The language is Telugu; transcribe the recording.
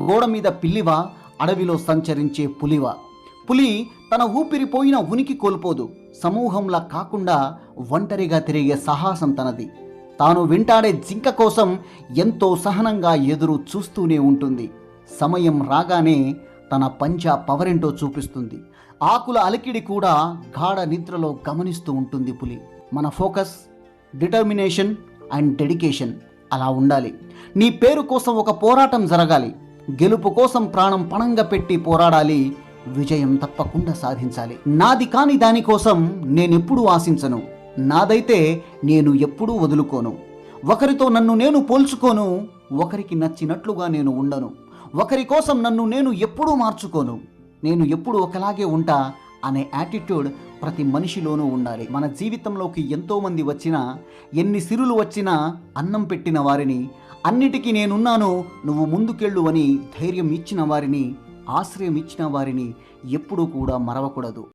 గోడ మీద పిల్లివా, అడవిలో సంచరించే పులివా? పులి తన ఊపిరిపోయిన ఉనికి కోల్పోదు. సమూహంలా కాకుండా ఒంటరిగా తిరిగే సాహసం తనది. తాను వెంటాడే జింక కోసం ఎంతో సహనంగా ఎదురు చూస్తూనే ఉంటుంది. సమయం రాగానే తన పంజా పవరెంటో చూపిస్తుంది. ఆకుల అలికిడి కూడా గాఢ నిద్రలో గమనిస్తూ ఉంటుంది పులి. మన ఫోకస్, డిటర్మినేషన్ అండ్ డెడికేషన్ అలా ఉండాలి. నీ పేరు కోసం ఒక పోరాటం జరగాలి. గెలుపు కోసం ప్రాణం పణంగా పెట్టి పోరాడాలి. విజయం తప్పకుండా సాధించాలి. నాది కాని దానికోసం నేనెప్పుడూ ఆశించను. నాదైతే నేను ఎప్పుడూ వదులుకోను. ఒకరితో నన్ను నేను పోల్చుకోను. ఒకరికి నచ్చినట్లుగా నేను ఉండను. ఒకరి కోసం నన్ను నేను ఎప్పుడూ మార్చుకోను. నేను ఎప్పుడూ ఒకలాగే ఉంటా అనే యాటిట్యూడ్ ప్రతి మనిషిలోనూ ఉండాలి. మన జీవితంలోకి ఎంతోమంది వచ్చినా, ఎన్ని సిరులు వచ్చినా అన్నం పెట్టిన వారిని, అన్నిటికీ నేనున్నాను నువ్వు ముందుకెళ్ళు అని ధైర్యం ఇచ్చిన వారిని, ఆశ్రయం ఇచ్చిన వారిని ఎప్పుడూ కూడా మరవకూడదు.